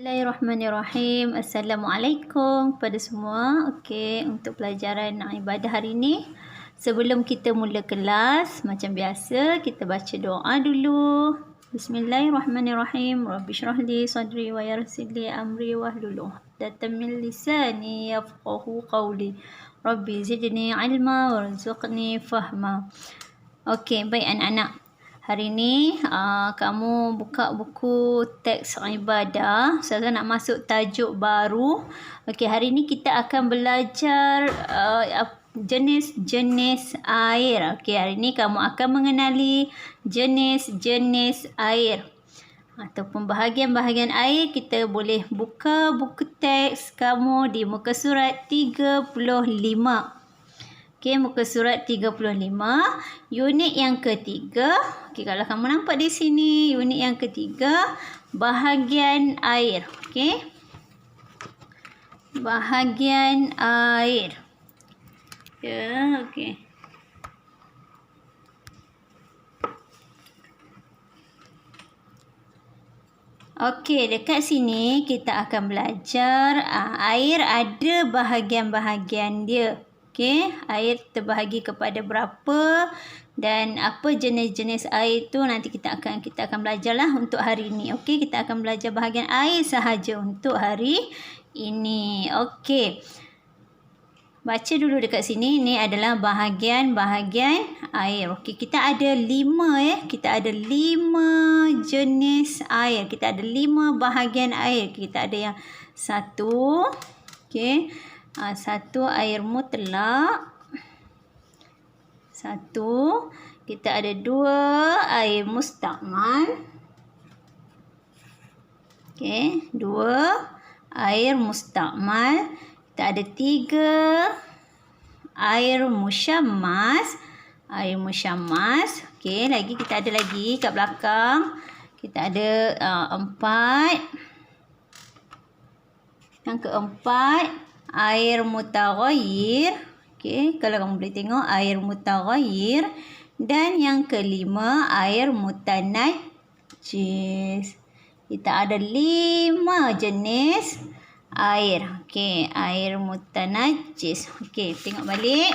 Bismillahirrahmanirrahim. Assalamualaikum kepada semua. Okey, untuk pelajaran ibadah hari ini, sebelum kita mula kelas, macam biasa kita baca doa dulu. Bismillahirrahmanirrahim. Rabbi shrah li sadri wa yassir li amri wahlul 'uqdatam min lisani yafqahu qawli. Rabbi zidni ilma warzuqni fahma. Okey, baik anak-anak. Hari ni kamu buka buku teks ibadah. Saya nak masuk tajuk baru. Okey, hari ni kita akan belajar jenis-jenis air. Okey, hari ni kamu akan mengenali jenis-jenis air ataupun bahagian-bahagian air. Kita boleh buka buku teks kamu di muka surat 35. Okey, muka surat 35, unit yang ketiga. Okey, kalau kamu nampak di sini, unit yang ketiga, bahagian air. Okey. Bahagian air. Ya, okey. Okey, dekat sini kita akan belajar air ada bahagian-bahagian dia. Okey, air terbahagi kepada berapa dan apa jenis-jenis air tu nanti kita akan belajarlah untuk hari ini. Okey, kita akan belajar bahagian air sahaja untuk hari ini. Okey. Baca dulu dekat sini, ini adalah bahagian-bahagian air. Okey, kita ada 5 Kita ada 5 jenis air. Kita ada 5 bahagian air. Kita ada yang 1. Okey. 1 air mutlak. 1. Kita ada 2 air mustakmal. Okey, 2 air mustakmal. Kita ada 3 air musyammas. Air musyammas. Okey, lagi kita ada lagi kat belakang. Kita ada 4. Yang keempat, air mutaghayyir. Okey, kalau kamu boleh tengok air mutaghayyir. Dan yang kelima, air mutanajjis. Kita ada 5 jenis air. Okey, air mutanajjis. Okey, tengok balik.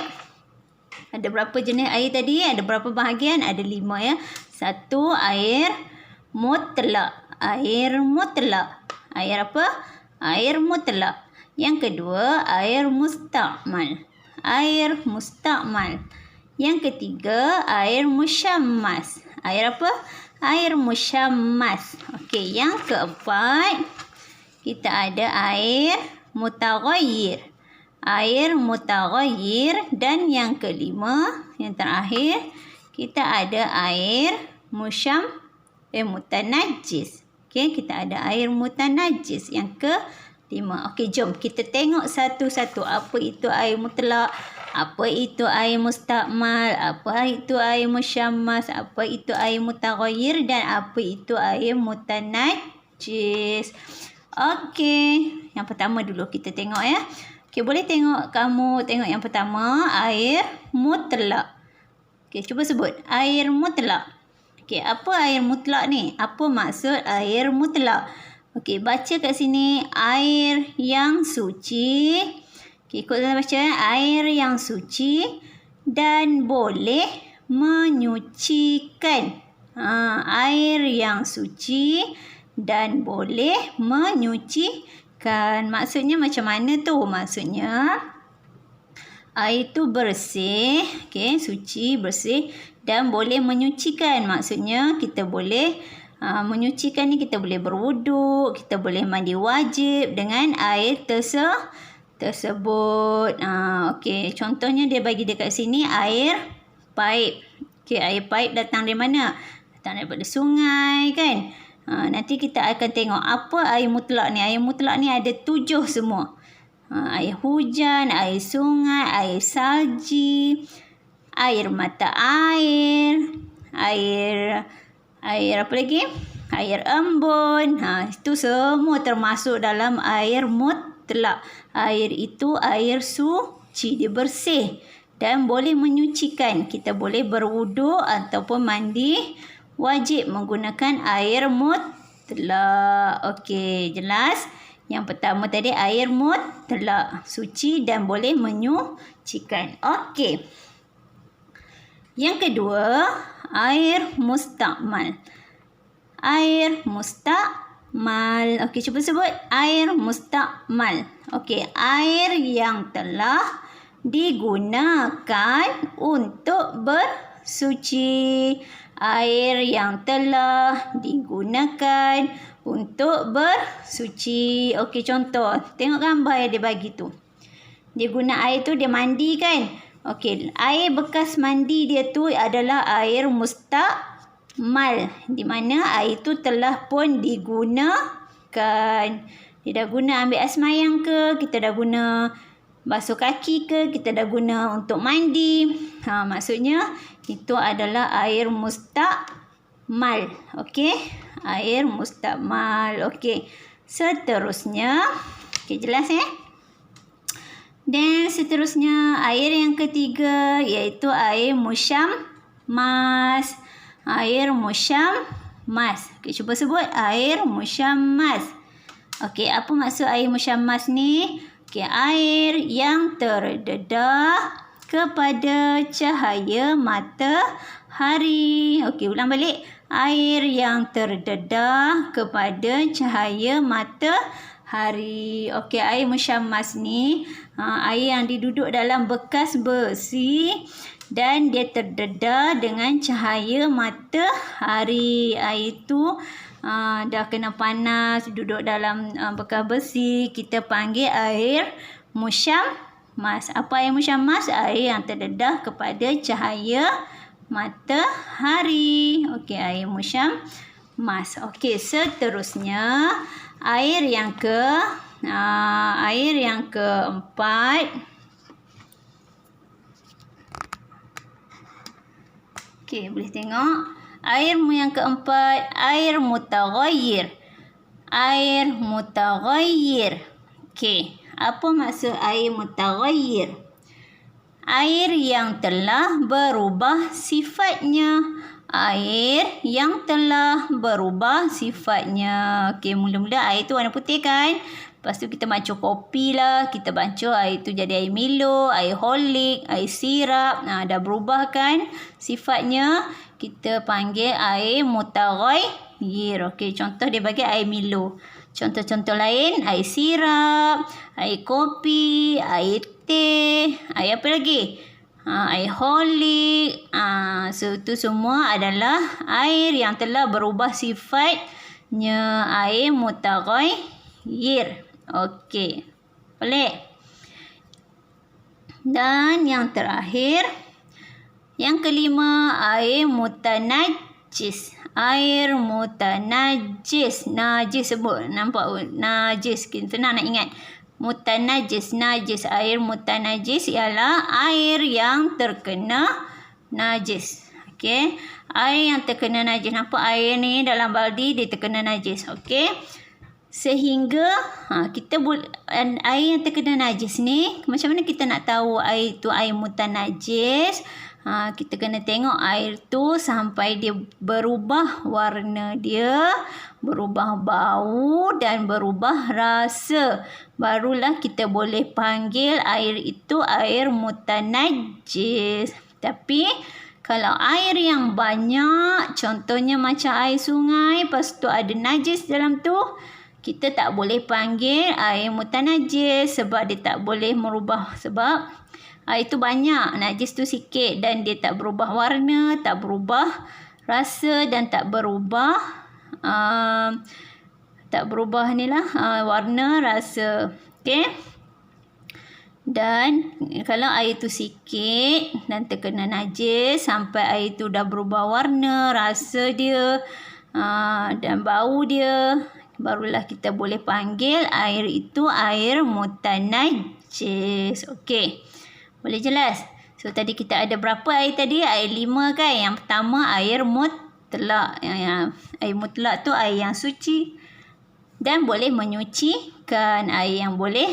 Ada berapa jenis air tadi? Ada berapa bahagian? Ada 5 ya. 1 air mutlak. Air mutlak. Air apa? Air mutlak. Yang kedua, air mustakmal. Air mustakmal. Yang ketiga, air musyammas. Air apa? Air musyammas. Okey, yang keempat, kita ada air mutaghayyir. Air mutaghayyir. Dan yang kelima, yang terakhir, kita ada air mutanajjis. Okey, kita ada air mutanajjis. Yang kelima. Okey, jom kita tengok satu-satu. Apa itu air mutlak? Apa itu air mustakmal? Apa itu air musyammas? Apa itu air mutaghayyir? Dan apa itu air mutanajjis? Okey, yang pertama dulu kita tengok ya. Okey, boleh tengok yang pertama, air mutlak. Okey, cuba sebut. Air mutlak. Okey, apa air mutlak ni? Apa maksud air mutlak? Okey, baca kat sini, air yang suci. Okey, ikut saya baca. Air yang suci dan boleh menyucikan. Air yang suci dan boleh menyucikan. Maksudnya macam mana tu? Maksudnya air tu bersih. Okey, suci, bersih dan boleh menyucikan. Maksudnya kita boleh menyucikan ni, kita boleh berwuduk, kita boleh mandi wajib dengan air tersebut. Okey, contohnya dia bagi dekat sini air paip. Okey, air paip datang dari mana? Datang daripada sungai kan? Nanti kita akan tengok apa air mutlak ni. Air mutlak ni ada 7 semua. Air hujan, air sungai, air salji, air mata air, air apa lagi? Air embun. Itu semua termasuk dalam air mutlak. Air itu air suci, dia bersih dan boleh menyucikan. Kita boleh berwuduk ataupun mandi wajib menggunakan air mutlak. mutlak. Okey, jelas? Yang pertama tadi air mutlak, suci dan boleh menyucikan. Okey. Yang kedua, air mustakmal. Air mustakmal. Okey, cuba sebut air mustakmal. Okey, air yang telah digunakan untuk bersuci. Air yang telah digunakan untuk bersuci. Okey, contoh. Tengok gambar yang dia bagi tu. Dia guna air tu, dia mandi kan? Okey, air bekas mandi dia tu adalah air mustakmal. Di mana air tu telah pun digunakan. Dia dah guna ambil air semayang ke? Kita dah guna basuh kaki ke? Kita dah guna untuk mandi. Maksudnya itu adalah air mustakmal. Okey? Air mustakmal. Okey. Seterusnya. Okey, jelas Dan seterusnya air yang ketiga iaitu air musyammas. Air musyammas. Okey, cuba sebut air musyammas. Okey, apa maksud air musyammas ni? Okey, air yang terdedah kepada cahaya matahari. Okey, ulang balik. Air yang terdedah kepada cahaya matahari. Okey, air musyammas ni air yang diduduk dalam bekas besi dan dia terdedah dengan cahaya matahari. Air tu dah kena panas, duduk dalam bekas besi. Kita panggil air musyammas. Apa air musyammas? Air yang terdedah kepada cahaya matahari. Okey, air musyammas. Okey, seterusnya air yang keempat. Okey, boleh tengok. Air yang keempat, air mutaghayyir. Air mutaghayyir. Okey, apa maksud air mutaghayyir? Air yang telah berubah sifatnya. Air yang telah berubah sifatnya. Okey, mula-mula air tu warna putih kan? Lepas tu kita bancuh kopi lah. Kita bancuh air tu jadi air Milo, air Horlick, air sirap. Dah berubah kan sifatnya. Kita panggil air mutaghayyir. Okey, contoh dia bagi air Milo. Contoh-contoh lain, air sirap, air kopi, air teh, air apa lagi? Air Horlick. Itu semua adalah air yang telah berubah sifatnya. Air mutaghayyir. Okey. Boleh? Dan yang terakhir, yang kelima, air mutanajjis. Air mutanajjis. Najis sebut. Nampak? Najis. Senang nak ingat. Mutanajjis. Najis. Air mutanajjis ialah air yang terkena najis. Okey. Air yang terkena najis. Nampak air ni dalam baldi dia terkena najis. Okey. Sehingga kita air yang terkena najis ni, macam mana kita nak tahu air tu air mutanajjis? Kita kena tengok air tu sampai dia berubah warna dia, berubah bau dan berubah rasa. Barulah kita boleh panggil air itu air mutanajjis. Tapi kalau air yang banyak, contohnya macam air sungai, lepas tu ada najis dalam tu, kita tak boleh panggil air mutanajjis sebab dia tak boleh merubah. Sebab air tu banyak, najis tu sikit dan dia tak berubah warna, tak berubah rasa dan tak berubah warna, rasa. Okey. Dan kalau air tu sikit dan terkena najis sampai air tu dah berubah warna, rasa dia dan bau dia, barulah kita boleh panggil air itu air mutanajjis. Okey. Boleh jelas? So tadi kita ada berapa air tadi? Air 5 kan? Yang pertama air mutlak. Air mutlak tu air yang suci dan boleh menyucikan. Air yang boleh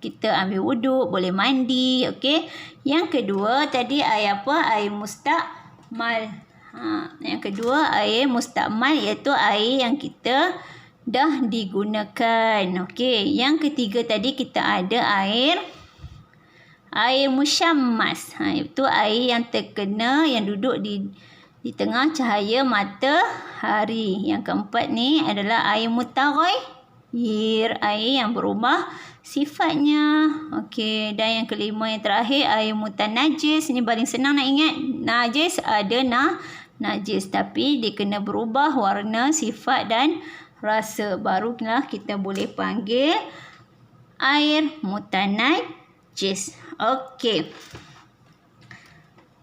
kita ambil wuduk, boleh mandi. Okey. Yang kedua tadi air apa? Air mustakmal. Yang kedua, air mustakmal iaitu air yang kita dah digunakan. Okey, yang ketiga tadi kita ada air musyammas. Itu air yang terkena, yang duduk di tengah cahaya matahari. Yang keempat ni adalah air mutaghayyir, air yang berubah sifatnya. Okey, dan yang kelima yang terakhir air mutanajjis. Ini paling senang nak ingat. Najis ada najis, tapi dia kena berubah warna, sifat dan rasa. Barulah kita boleh panggil air mutanajjis. Okey.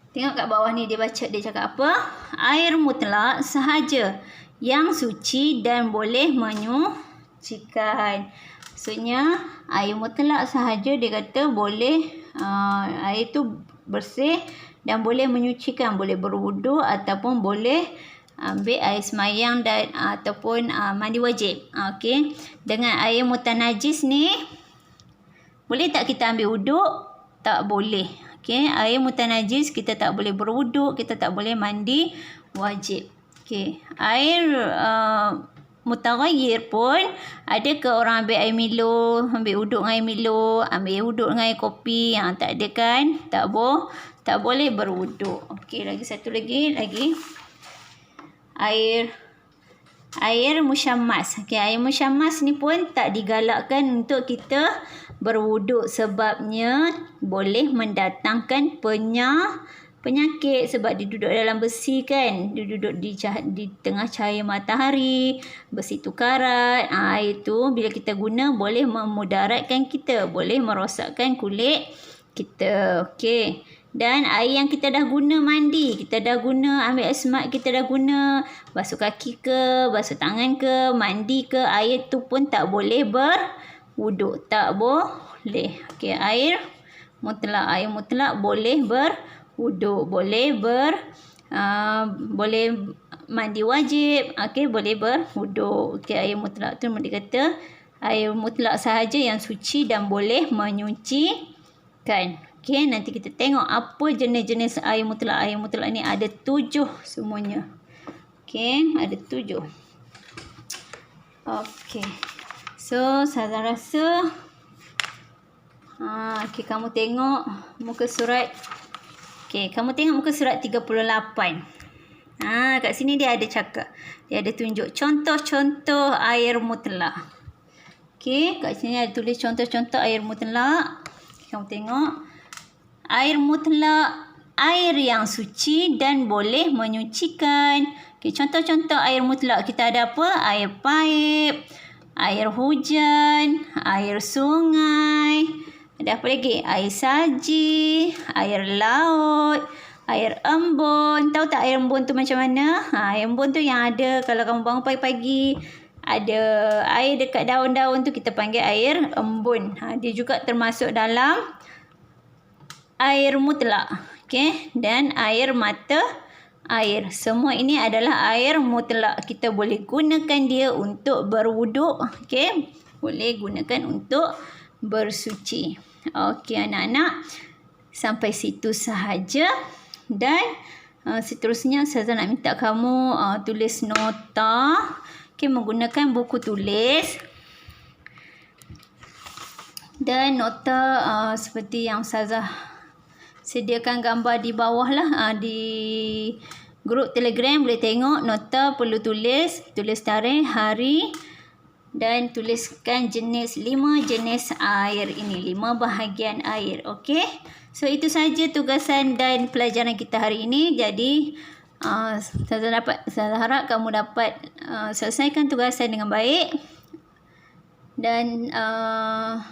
Tengok kat bawah ni dia cakap apa? Air mutlak sahaja yang suci dan boleh menyucikan. Maksudnya air mutlak sahaja dia kata boleh air tu bersih dan boleh menyucikan, boleh berwuduk ataupun boleh ambil air semayang dan ataupun mandi wajib. Okey. Dengan air mutanajis ni boleh tak kita ambil wuduk? Tak boleh. Okey, air mutanajis kita tak boleh berwuduk, kita tak boleh mandi wajib. Okey, air mutaghayyir pun ada ke orang ambil air Milo, ambil wuduk dengan air Milo, ambil wuduk dengan air kopi? Tak ada kan? Tak boleh berwuduk. Okey, lagi satu lagi. Air musyammas. Okey, air musyammas ni pun tak digalakkan untuk kita berwuduk sebabnya boleh mendatangkan penyakit sebab dia duduk dalam besi kan. Dia duduk di tengah cahaya matahari, besi tu karat. Air tu bila kita guna boleh memudaratkan kita, boleh merosakkan kulit kita. Okey. Dan air yang kita dah guna mandi, kita dah guna ambil air semak, kita dah guna basuh kaki ke, basuh tangan ke, mandi ke, air tu pun tak boleh berwuduk. Tak boleh. Okey, air mutlak boleh berwuduk, boleh mandi wajib, okey, boleh berwuduk. Okey, air mutlak tu dia kata air mutlak sahaja yang suci dan boleh menyucikan. Okey, nanti kita tengok apa jenis-jenis air mutlak. Air mutlak ni ada 7 semuanya. Okey, ada 7. Okey. So, saya rasa okey, kamu tengok muka surat. Okey, kamu tengok muka surat 38. Kat sini dia ada cakap. Dia ada tunjuk contoh-contoh air mutlak. Okey, kat sini ada tulis contoh-contoh air mutlak. Okay, kamu tengok. Air mutlak, air yang suci dan boleh menyucikan. Okay, contoh-contoh air mutlak kita ada apa? Air paip, air hujan, air sungai. Ada apa lagi? Air salji, air laut, air embun. Tahu tak air embun tu macam mana? Air embun tu yang ada kalau kamu bangun pagi-pagi, ada air dekat daun-daun tu kita panggil air embun. Dia juga termasuk dalam air mutlak. Okey, dan air mata air. Semua ini adalah air mutlak. Kita boleh gunakan dia untuk berwuduk. Okey, boleh gunakan untuk bersuci. Okey anak-anak, sampai situ sahaja. Dan seterusnya saya nak minta kamu tulis nota. Okey, menggunakan buku tulis. Dan nota seperti yang Ustazah sediakan gambar di bawah lah. Di grup Telegram boleh tengok nota perlu tulis tarikh, hari dan tuliskan 5 jenis air ini, 5 bahagian air. Okey. So itu saja tugasan dan pelajaran kita hari ini. Jadi saya harap kamu dapat selesaikan tugasan dengan baik. Dan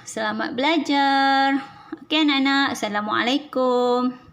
selamat belajar. Okey anak-anak, Assalamualaikum.